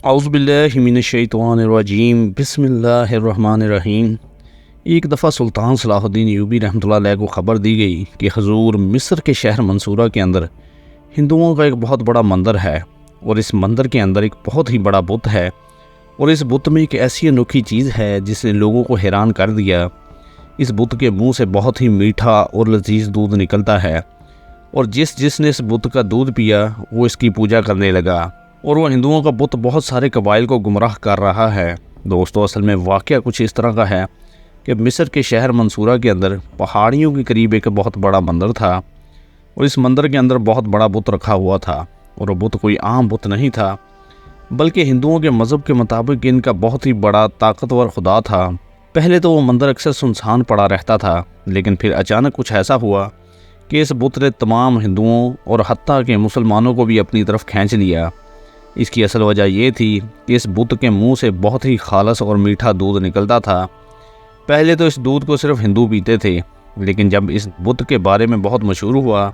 اعوذ باللہ من الشیطان الرجیم بسم اللہ الرحمن الرحیم۔ ایک دفعہ سلطان صلاح الدین ایوبی رحمۃ اللہ علیہ کو خبر دی گئی کہ حضور مصر کے شہر منصورہ کے اندر ہندوؤں کا ایک بہت بڑا مندر ہے، اور اس مندر کے اندر ایک بہت ہی بڑا بت ہے، اور اس بت میں ایک ایسی انوکھی چیز ہے جس نے لوگوں کو حیران کر دیا۔ اس بت کے منہ سے بہت ہی میٹھا اور لذیذ دودھ نکلتا ہے، اور جس نے اس بت کا دودھ پیا وہ اس کی پوجا کرنے لگا، اور وہ ہندوؤں کا بت بہت سارے قبائل کو گمراہ کر رہا ہے۔ دوستو، اصل میں واقعہ کچھ اس طرح کا ہے کہ مصر کے شہر منصورہ کے اندر پہاڑیوں کے قریب ایک بہت بڑا مندر تھا، اور اس مندر کے اندر بہت بڑا بت رکھا ہوا تھا، اور وہ بت کوئی عام بت نہیں تھا، بلکہ ہندوؤں کے مذہب کے مطابق ان کا بہت ہی بڑا طاقتور خدا تھا۔ پہلے تو وہ مندر اکثر سنسان پڑا رہتا تھا، لیکن پھر اچانک کچھ ایسا ہوا کہ اس بت نے تمام ہندوؤں اور حتیٰ کہ مسلمانوں کو بھی اپنی طرف کھینچ لیا۔ اس کی اصل وجہ یہ تھی کہ اس بت کے منہ سے بہت ہی خالص اور میٹھا دودھ نکلتا تھا۔ پہلے تو اس دودھ کو صرف ہندو پیتے تھے، لیکن جب اس بت کے بارے میں بہت مشہور ہوا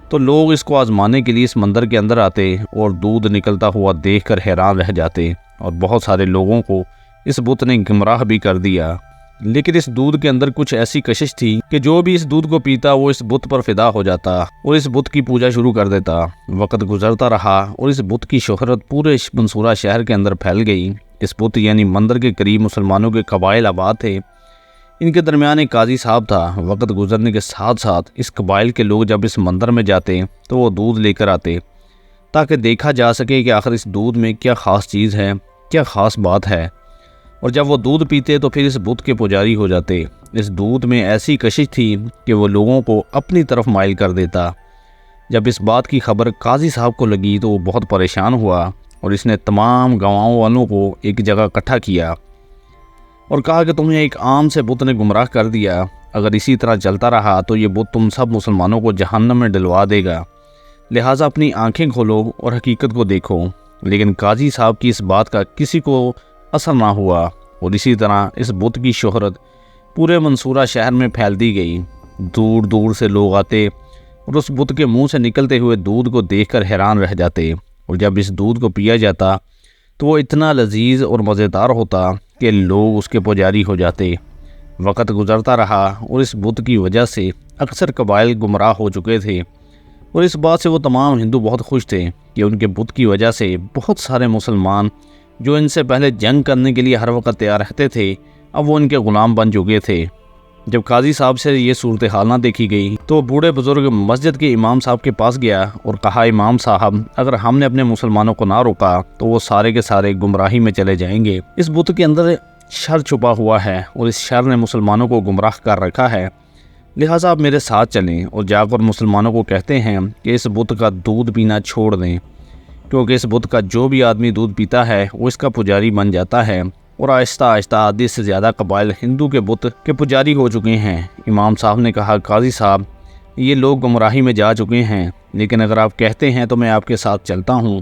تو لوگ اس کو آزمانے کے لیے اس مندر کے اندر آتے اور دودھ نکلتا ہوا دیکھ کر حیران رہ جاتے، اور بہت سارے لوگوں کو اس بت نے گمراہ بھی کر دیا۔ لیکن اس دودھ کے اندر کچھ ایسی کشش تھی کہ جو بھی اس دودھ کو پیتا وہ اس بت پر فدا ہو جاتا اور اس بت کی پوجا شروع کر دیتا۔ وقت گزرتا رہا اور اس بت کی شہرت پورے منصورہ شہر کے اندر پھیل گئی۔ اس بت یعنی مندر کے قریب مسلمانوں کے قبائل آباد تھے، ان کے درمیان ایک قاضی صاحب تھا۔ وقت گزرنے کے ساتھ ساتھ اس قبائل کے لوگ جب اس مندر میں جاتے تو وہ دودھ لے کر آتے تاکہ دیکھا جا سکے کہ آخر اس دودھ میں کیا خاص چیز ہے، کیا خاص بات ہے، اور جب وہ دودھ پیتے تو پھر اس بت کے پجاری ہو جاتے۔ اس دودھ میں ایسی کشش تھی کہ وہ لوگوں کو اپنی طرف مائل کر دیتا۔ جب اس بات کی خبر قاضی صاحب کو لگی تو وہ بہت پریشان ہوا، اور اس نے تمام گاؤں والوں کو ایک جگہ اکٹھا کیا اور کہا کہ تمہیں ایک عام سے بت نے گمراہ کر دیا۔ اگر اسی طرح چلتا رہا تو یہ بت تم سب مسلمانوں کو جہنم میں ڈلوا دے گا، لہٰذا اپنی آنکھیں کھولو اور حقیقت کو دیکھو۔ لیکن قاضی صاحب کی اس بات کا کسی کو اثر نہ ہوا، اور اسی طرح اس بت کی شہرت پورے منصورہ شہر میں پھیلتی گئی۔ دور دور سے لوگ آتے اور اس بت کے منہ سے نکلتے ہوئے دودھ کو دیکھ کر حیران رہ جاتے، اور جب اس دودھ کو پیا جاتا تو وہ اتنا لذیذ اور مزیدار ہوتا کہ لوگ اس کے پجاری ہو جاتے۔ وقت گزرتا رہا اور اس بت کی وجہ سے اکثر قبائل گمراہ ہو چکے تھے، اور اس بات سے وہ تمام ہندو بہت خوش تھے کہ ان کے بت کی وجہ سے بہت سارے مسلمان جو ان سے پہلے جنگ کرنے کے لیے ہر وقت تیار رہتے تھے اب وہ ان کے غلام بن چکے تھے۔ جب قاضی صاحب سے یہ صورتحال نہ دیکھی گئی تو بوڑھے بزرگ مسجد کے امام صاحب کے پاس گیا اور کہا، امام صاحب، اگر ہم نے اپنے مسلمانوں کو نہ روکا تو وہ سارے کے سارے گمراہی میں چلے جائیں گے۔ اس بت کے اندر شر چھپا ہوا ہے اور اس شر نے مسلمانوں کو گمراہ کر رکھا ہے، لہٰذا آپ میرے ساتھ چلیں اور جا کر مسلمانوں کو کہتے ہیں کہ اس بت کا دودھ پینا چھوڑ دیں، کیونکہ اس بت کا جو بھی آدمی دودھ پیتا ہے وہ اس کا پجاری بن جاتا ہے، اور آہستہ آہستہ آدھی سے زیادہ قبائل ہندو کے بت کے پجاری ہو چکے ہیں۔ امام صاحب نے کہا، قاضی صاحب، یہ لوگ گمراہی میں جا چکے ہیں، لیکن اگر آپ کہتے ہیں تو میں آپ کے ساتھ چلتا ہوں۔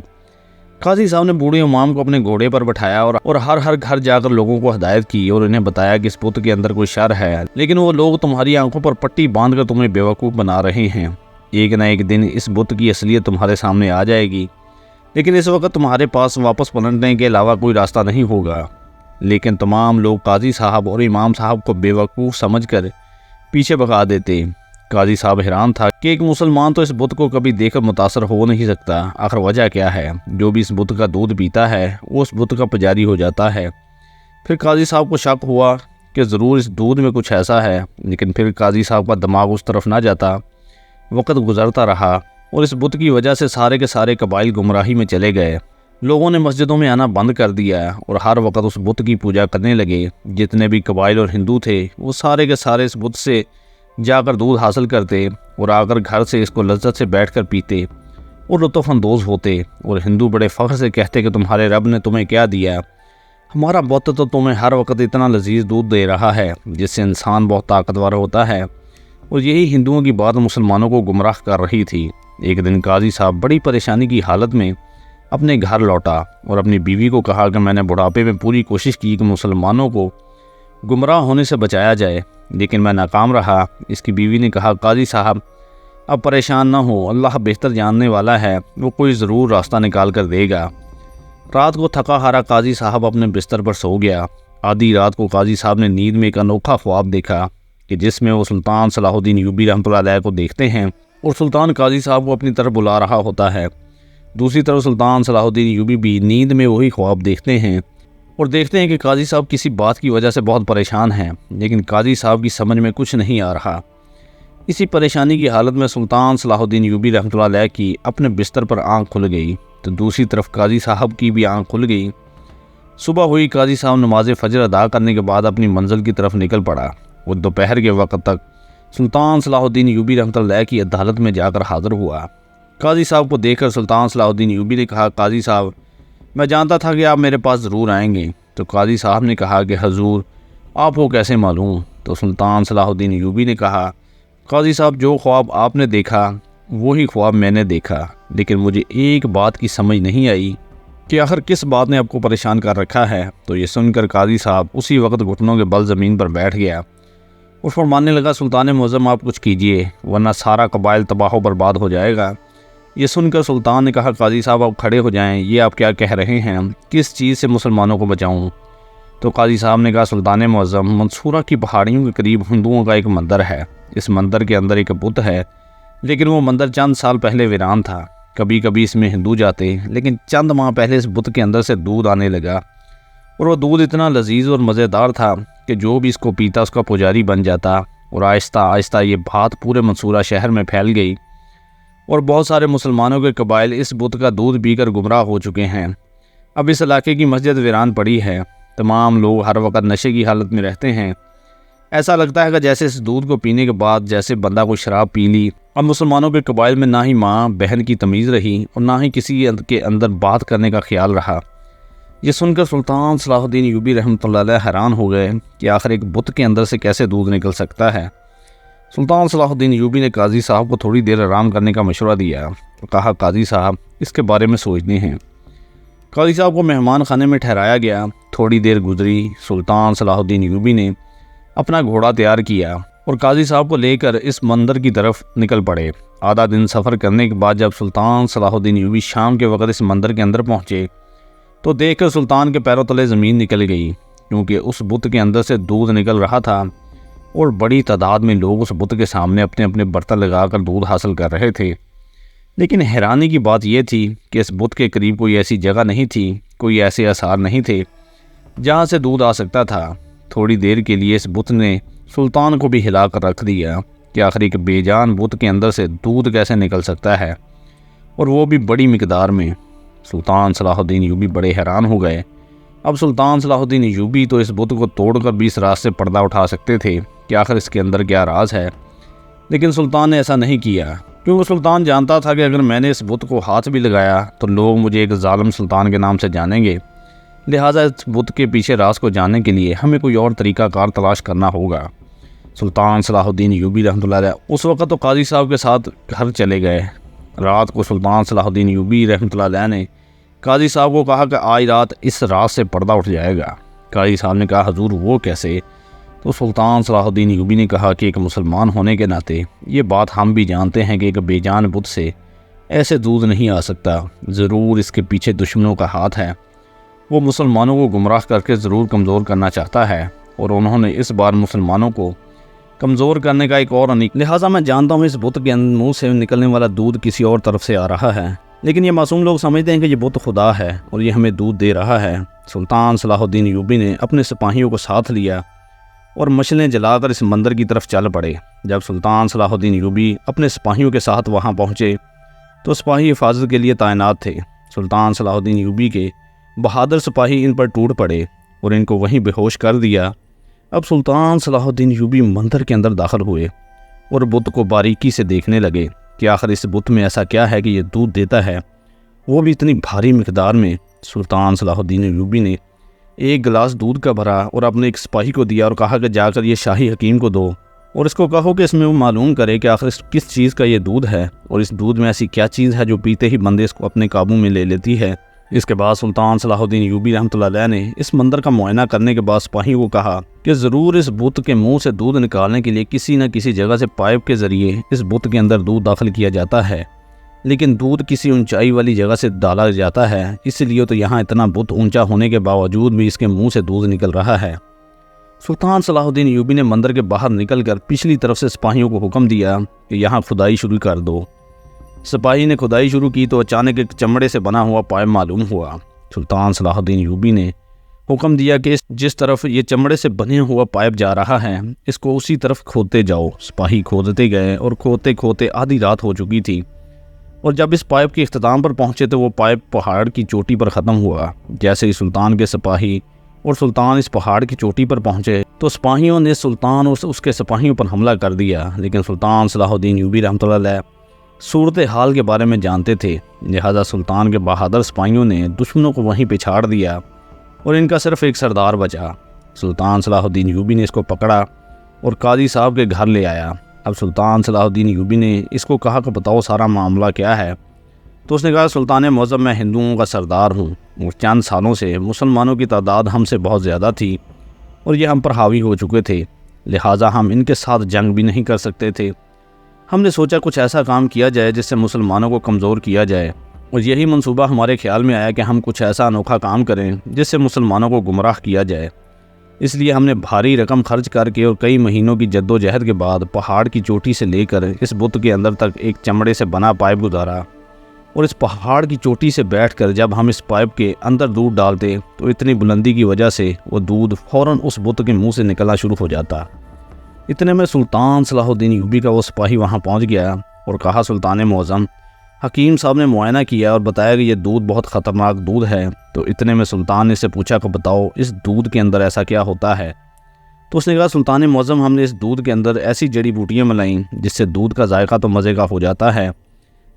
قاضی صاحب نے بوڑھے امام کو اپنے گھوڑے پر بٹھایا اور ہر گھر جا کر لوگوں کو ہدایت کی اور انہیں بتایا کہ اس بت کے اندر کوئی شر ہے، لیکن وہ لوگ تمہاری آنکھوں پر پٹی باندھ کر تمہیں بیوقوف بنا رہے ہیں۔ ایک نہ ایک دن اس بت کی اصلیت تمہارے سامنے آ جائے گی، لیکن اس وقت تمہارے پاس واپس پلٹنے کے علاوہ کوئی راستہ نہیں ہوگا۔ لیکن تمام لوگ قاضی صاحب اور امام صاحب کو بیوقوف سمجھ کر پیچھے بھگا دیتے۔ قاضی صاحب حیران تھا کہ ایک مسلمان تو اس بت کو کبھی دیکھ کر متاثر ہو نہیں سکتا، آخر وجہ کیا ہے؟ جو بھی اس بت کا دودھ پیتا ہے وہ اس بت کا پجاری ہو جاتا ہے۔ پھر قاضی صاحب کو شک ہوا کہ ضرور اس دودھ میں کچھ ایسا ہے، لیکن پھر قاضی صاحب کا دماغ اس طرف نہ جاتا۔ وقت گزرتا رہا اور اس بت کی وجہ سے سارے کے سارے قبائل گمراہی میں چلے گئے۔ لوگوں نے مسجدوں میں آنا بند کر دیا اور ہر وقت اس بت کی پوجا کرنے لگے۔ جتنے بھی قبائل اور ہندو تھے وہ سارے کے سارے اس بت سے جا کر دودھ حاصل کرتے اور آ کر گھر سے اس کو لذت سے بیٹھ کر پیتے اور لطف اندوز ہوتے، اور ہندو بڑے فخر سے کہتے کہ تمہارے رب نے تمہیں کیا دیا؟ ہمارا بت تو تمہیں ہر وقت اتنا لذیذ دودھ دے رہا ہے جس سے انسان بہت طاقتور ہوتا ہے۔ اور یہی ہندوؤں کی بات مسلمانوں کو گمراہ کر رہی تھی۔ ایک دن قاضی صاحب بڑی پریشانی کی حالت میں اپنے گھر لوٹا اور اپنی بیوی کو کہا کہ میں نے بڑھاپے میں پوری کوشش کی کہ مسلمانوں کو گمراہ ہونے سے بچایا جائے، لیکن میں ناکام رہا۔ اس کی بیوی نے کہا، قاضی صاحب، اب پریشان نہ ہو، اللہ بہتر جاننے والا ہے، وہ کوئی ضرور راستہ نکال کر دے گا۔ رات کو تھکا ہارا قاضی صاحب اپنے بستر پر سو گیا۔ آدھی رات کو قاضی صاحب نے نیند میں ایک انوکھا خواب دیکھا کہ جس میں وہ سلطان صلاح الدین ایوبی رحمۃ اللہ علیہ کو دیکھتے ہیں اور سلطان قاضی صاحب کو اپنی طرف بلا رہا ہوتا ہے۔ دوسری طرف سلطان صلاح الدین ایوبی بھی نیند میں وہی خواب دیکھتے ہیں اور دیکھتے ہیں کہ قاضی صاحب کسی بات کی وجہ سے بہت پریشان ہیں، لیکن قاضی صاحب کی سمجھ میں کچھ نہیں آ رہا۔ اسی پریشانی کی حالت میں سلطان صلاح الدین ایوبی رحمۃ اللہ علیہ کی اپنے بستر پر آنکھ کھل گئی تو دوسری طرف قاضی صاحب کی بھی آنکھ کھل گئی۔ صبح ہوئی، قاضی صاحب نماز فجر ادا کرنے کے بعد اپنی منزل کی طرف نکل پڑا۔ وہ دوپہر کے وقت تک سلطان صلاح الدین ایوبی رحمۃ اللہ علیہ کی عدالت میں جا کر حاضر ہوا۔ قاضی صاحب کو دیکھ کر سلطان صلاح الدین ایوبی نے کہا، قاضی صاحب میں جانتا تھا کہ آپ میرے پاس ضرور آئیں گے۔ تو قاضی صاحب نے کہا کہ حضور آپ کو کیسے معلوم؟ تو سلطان صلاح الدین ایوبی نے کہا، قاضی صاحب جو خواب آپ نے دیکھا وہی خواب میں نے دیکھا، لیکن مجھے ایک بات کی سمجھ نہیں آئی کہ آخر کس بات نے آپ کو پریشان کر رکھا ہے۔ تو یہ سن کر قاضی صاحب اسی وقت گھٹنوں کے بل زمین پر بیٹھ گیا اور فرمانے لگا، سلطان معظم آپ کچھ کیجئے ورنہ سارا قبائل تباہ و برباد ہو جائے گا۔ یہ سن کر سلطان نے کہا، قاضی صاحب آپ کھڑے ہو جائیں، یہ آپ کیا کہہ رہے ہیں؟ کس چیز سے مسلمانوں کو بچاؤں؟ تو قاضی صاحب نے کہا، سلطان معظم منصورہ کی پہاڑیوں کے قریب ہندوؤں کا ایک مندر ہے۔ اس مندر کے اندر ایک بت ہے، لیکن وہ مندر چند سال پہلے ویران تھا۔ کبھی کبھی اس میں ہندو جاتے، لیکن چند ماہ پہلے اس بت کے اندر سے دودھ آنے لگا اور وہ دودھ اتنا لذیذ اور مزیدار تھا کہ جو بھی اس کو پیتا اس کا پجاری بن جاتا، اور آہستہ آہستہ یہ بات پورے منصورہ شہر میں پھیل گئی اور بہت سارے مسلمانوں کے قبائل اس بت کا دودھ پی کر گمراہ ہو چکے ہیں۔ اب اس علاقے کی مسجد ویران پڑی ہے، تمام لوگ ہر وقت نشے کی حالت میں رہتے ہیں۔ ایسا لگتا ہے کہ جیسے اس دودھ کو پینے کے بعد جیسے بندہ کو شراب پی لی۔ اب مسلمانوں کے قبائل میں نہ ہی ماں بہن کی تمیز رہی اور نہ ہی کسی کے اندر بات کرنے کا خیال رہا۔ یہ سن کر سلطان صلاح الدین ایوبی رحمۃ اللہ علیہ حیران ہو گئے کہ آخر ایک بت کے اندر سے کیسے دودھ نکل سکتا ہے۔ سلطان صلاح الدین ایوبی نے قاضی صاحب کو تھوڑی دیر آرام کرنے کا مشورہ دیا اور کہا، قاضی صاحب اس کے بارے میں سوچنے ہیں۔ قاضی صاحب کو مہمان خانے میں ٹھہرایا گیا۔ تھوڑی دیر گزری، سلطان صلاح الدین ایوبی نے اپنا گھوڑا تیار کیا اور قاضی صاحب کو لے کر اس مندر کی طرف نکل پڑے۔ آدھا دن سفر کرنے کے بعد جب سلطان صلاح الدین ایوبی شام کے وقت اس مندر کے اندر پہنچے تو دیکھ کر سلطان کے پیروں تلے زمین نکل گئی، کیونکہ اس بت کے اندر سے دودھ نکل رہا تھا اور بڑی تعداد میں لوگ اس بت کے سامنے اپنے اپنے برتن لگا کر دودھ حاصل کر رہے تھے۔ لیکن حیرانی کی بات یہ تھی کہ اس بت کے قریب کوئی ایسی جگہ نہیں تھی، کوئی ایسے آثار نہیں تھے جہاں سے دودھ آ سکتا تھا۔ تھوڑی دیر کے لیے اس بت نے سلطان کو بھی ہلا کر رکھ دیا کہ آخر ایک بے جان بت کے اندر سے دودھ کیسے نکل سکتا ہے، اور وہ بھی بڑی مقدار میں۔ سلطان صلاح الدین ایوبی بڑے حیران ہو گئے۔ اب سلطان صلاح الدین ایوبی تو اس بت کو توڑ کر بھی اس راز سے پردہ اٹھا سکتے تھے کہ آخر اس کے اندر کیا راز ہے، لیکن سلطان نے ایسا نہیں کیا، کیونکہ سلطان جانتا تھا کہ اگر میں نے اس بت کو ہاتھ بھی لگایا تو لوگ مجھے ایک ظالم سلطان کے نام سے جانیں گے، لہٰذا اس بت کے پیچھے راز کو جاننے کے لیے ہمیں کوئی اور طریقہ کار تلاش کرنا ہوگا۔ سلطان صلاح الدین ایوبی رحمۃ اللہ علیہ اس وقت تو قاضی صاحب کے ساتھ گھر چلے گئے۔ رات کو سلطان صلاح الدین ایوبی رحمۃ اللہ علیہ نے قاضی صاحب کو کہا کہ آج رات اس راز سے پردہ اٹھ جائے گا۔ قاضی صاحب نے کہا، حضور وہ کیسے؟ تو سلطان صلاح الدین ایوبی نے کہا کہ ایک مسلمان ہونے کے ناطے یہ بات ہم بھی جانتے ہیں کہ ایک بے جان بت سے ایسے دودھ نہیں آ سکتا، ضرور اس کے پیچھے دشمنوں کا ہاتھ ہے۔ وہ مسلمانوں کو گمراہ کر کے ضرور کمزور کرنا چاہتا ہے، اور انہوں نے اس بار مسلمانوں کو کمزور کرنے کا ایک اور لہٰذا میں جانتا ہوں اس بت کے منہ سے نکلنے والا دودھ کسی اور طرف سے آ رہا ہے، لیکن یہ معصوم لوگ سمجھتے ہیں کہ یہ بت خدا ہے اور یہ ہمیں دودھ دے رہا ہے۔ سلطان صلاح الدین ایوبی نے اپنے سپاہیوں کو ساتھ لیا اور مشلیں جلا کر اس مندر کی طرف چل پڑے۔ جب سلطان صلاح الدین ایوبی اپنے سپاہیوں کے ساتھ وہاں پہنچے تو سپاہی حفاظت کے لیے تعینات تھے۔ سلطان صلاح الدین ایوبی کے بہادر سپاہی ان پر ٹوٹ پڑے اور ان کو وہیں بے ہوش کر دیا۔ اب سلطان صلاح الدین ایوبی مندر کے اندر داخل ہوئے اور بت کو باریکی سے دیکھنے لگے کہ آخر اس بت میں ایسا کیا ہے کہ یہ دودھ دیتا ہے، وہ بھی اتنی بھاری مقدار میں۔ سلطان صلاح الدین ایوبی نے ایک گلاس دودھ کا بھرا اور اپنے ایک سپاہی کو دیا اور کہا کہ جا کر یہ شاہی حکیم کو دو اور اس کو کہو کہ اس میں وہ معلوم کرے کہ آخر کس چیز کا یہ دودھ ہے اور اس دودھ میں ایسی کیا چیز ہے جو پیتے ہی بندے اس کو اپنے قابو میں لے لیتی ہے۔ اس کے بعد سلطان صلاح الدین ایوبی رحمۃ اللہ علیہ نے اس مندر کا معائنہ کرنے کے بعد سپاہی کو کہا کہ ضرور اس بت کے منہ سے دودھ نکالنے کے لیے کسی نہ کسی جگہ سے پائپ کے ذریعے اس بت کے اندر دودھ داخل کیا جاتا ہے، لیکن دودھ کسی اونچائی والی جگہ سے ڈالا جاتا ہے، اس لیے تو یہاں اتنا بت اونچا ہونے کے باوجود بھی اس کے منہ سے دودھ نکل رہا ہے۔ سلطان صلاح الدین ایوبی نے مندر کے باہر نکل کر پچھلی طرف سے سپاہیوں کو حکم دیا کہ یہاں کھدائی شروع کر دو۔ سپاہی نے کھدائی شروع کی تو اچانک ایک چمڑے سے بنا ہوا پائپ معلوم ہوا۔ سلطان صلاح الدین ایوبی نے حکم دیا کہ جس طرف یہ چمڑے سے بنے ہوا پائپ جا رہا ہے اس کو اسی طرف کھودتے جاؤ۔ سپاہی کھودتے گئے اور کھودتے کھودتے آدھی رات ہو چکی تھی، اور جب اس پائپ کے اختتام پر پہنچے تو وہ پائپ پہاڑ کی چوٹی پر ختم ہوا۔ جیسے ہی سلطان کے سپاہی اور سلطان اس پہاڑ کی چوٹی پر پہنچے تو سپاہیوں نے سلطان اور اس کے سپاہیوں پر حملہ کر دیا، لیکن سلطان صلاح الدین ایوبی رحمۃ اللہ علیہ صورتحال کے بارے میں جانتے تھے، لہذا سلطان کے بہادر سپاہیوں نے دشمنوں کو وہیں پہ چھاڑ دیا اور ان کا صرف ایک سردار بچا۔ سلطان صلاح الدین ایوبی نے اس کو پکڑا اور قاضی صاحب کے گھر لے آیا۔ اب سلطان صلاح الدین ایوبی نے اس کو کہا کہ بتاؤ سارا معاملہ کیا ہے؟ تو اس نے کہا سلطان معظم میں ہندوؤں کا سردار ہوں اور چند سالوں سے مسلمانوں کی تعداد ہم سے بہت زیادہ تھی اور یہ ہم پر حاوی ہو چکے تھے، لہٰذا ہم ان کے ساتھ جنگ بھی نہیں کر سکتے تھے۔ ہم نے سوچا کچھ ایسا کام کیا جائے جس سے مسلمانوں کو کمزور کیا جائے، اور یہی منصوبہ ہمارے خیال میں آیا کہ ہم کچھ ایسا انوکھا کام کریں جس سے مسلمانوں کو گمراہ کیا جائے۔ اس لیے ہم نے بھاری رقم خرچ کر کے اور کئی مہینوں کی جد و جہد کے بعد پہاڑ کی چوٹی سے لے کر اس بت کے اندر تک ایک چمڑے سے بنا پائپ گزارا، اور اس پہاڑ کی چوٹی سے بیٹھ کر جب ہم اس پائپ کے اندر دودھ ڈالتے تو اتنی بلندی کی وجہ سے وہ دودھ فوراً اس بت کے منہ سے نکلنا شروع ہو جاتا۔ اتنے میں سلطان صلاح الدین ایوبی کا وہ سپاہی وہاں پہنچ گیا اور کہا سلطان معظم، حکیم صاحب نے معائنہ کیا اور بتایا کہ یہ دودھ بہت خطرناک دودھ ہے۔ تو اتنے میں سلطان نے اس سے پوچھا کہ بتاؤ اس دودھ کے اندر ایسا کیا ہوتا ہے؟ تو اس نے کہا سلطان معظم، ہم نے اس دودھ کے اندر ایسی جڑی بوٹیاں ملائیں جس سے دودھ کا ذائقہ تو مزے کا ہو جاتا ہے،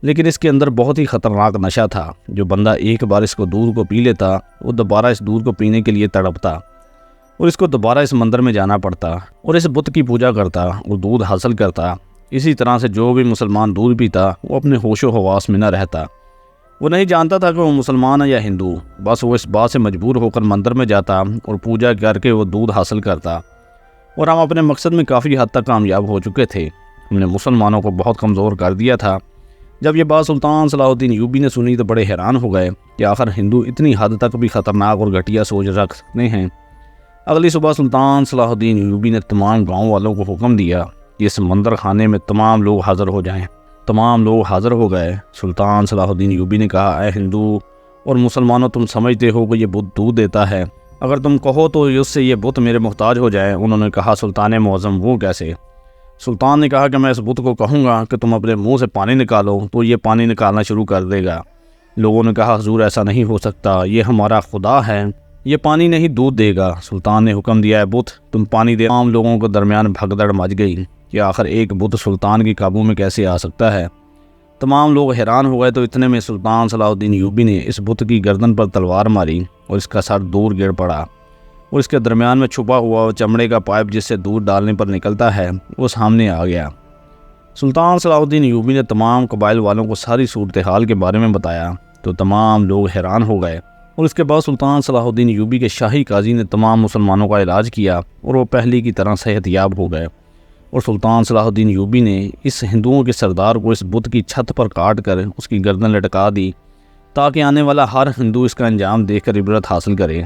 لیکن اس کے اندر بہت ہی خطرناک نشہ تھا۔ جو بندہ ایک بار اس کو دودھ کو پی لیتا وہ دوبارہ اس دودھ کو پینے کے لیے تڑپتا اور اس کو دوبارہ اس مندر میں جانا پڑتا اور اس بت کی پوجا کرتا اور دودھ حاصل کرتا۔ اسی طرح سے جو بھی مسلمان دودھ پیتا وہ اپنے ہوش و حواس میں نہ رہتا۔ وہ نہیں جانتا تھا کہ وہ مسلمان ہے یا ہندو، بس وہ اس بات سے مجبور ہو کر مندر میں جاتا اور پوجا کر کے وہ دودھ حاصل کرتا، اور ہم اپنے مقصد میں کافی حد تک کامیاب ہو چکے تھے۔ ہم نے مسلمانوں کو بہت کمزور کر دیا تھا۔ جب یہ بات سلطان صلاح الدین ایوبی نے سنی تو بڑے حیران ہو گئے کہ آخر ہندو اتنی حد تک بھی خطرناک اور گھٹیا سوچ رکھتے ہیں۔ اگلی صبح سلطان صلاح الدین ایوبی نے تمام گاؤں والوں کو حکم دیا کہ اس مندر خانے میں تمام لوگ حاضر ہو جائیں۔ تمام لوگ حاضر ہو گئے۔ سلطان صلاح الدین ایوبی نے کہا، اے ہندو اور مسلمانوں، تم سمجھتے ہو کہ یہ بت دودھ دیتا ہے؟ اگر تم کہو تو اس سے یہ بت میرے محتاج ہو جائے۔ انہوں نے کہا سلطان معظم وہ کیسے؟ سلطان نے کہا کہ میں اس بت کو کہوں گا کہ تم اپنے منہ سے پانی نکالو تو یہ پانی نکالنا شروع کر دے گا۔ لوگوں نے کہا حضور ایسا نہیں ہو سکتا، یہ ہمارا خدا ہے، یہ پانی نہیں دودھ دے گا۔ سلطان نے حکم دیا، ہے بت تم پانی دے۔ عام لوگوں کو درمیان بھگدڑ مچ گئی کہ آخر ایک بت سلطان کے قابو میں کیسے آ سکتا ہے۔ تمام لوگ حیران ہو گئے۔ تو اتنے میں سلطان صلاح الدین ایوبی نے اس بت کی گردن پر تلوار ماری اور اس کا سر دور گر پڑا، اور اس کے درمیان میں چھپا ہوا چمڑے کا پائپ جس سے دودھ ڈالنے پر نکلتا ہے وہ سامنے آ گیا۔ سلطان صلاح الدین ایوبی نے تمام قبائل والوں کو ساری صورتحال کے بارے میں بتایا تو تمام لوگ حیران ہو گئے، اور اس کے بعد سلطان صلاح الدین ایوبی کے شاہی قاضی نے تمام مسلمانوں کا علاج کیا اور وہ پہلی کی طرح صحت یاب ہو گئے۔ اور سلطان صلاح الدین ایوبی نے اس ہندوؤں کے سردار کو اس بت کی چھت پر کاٹ کر اس کی گردن لٹکا دی تاکہ آنے والا ہر ہندو اس کا انجام دیکھ کر عبرت حاصل کرے۔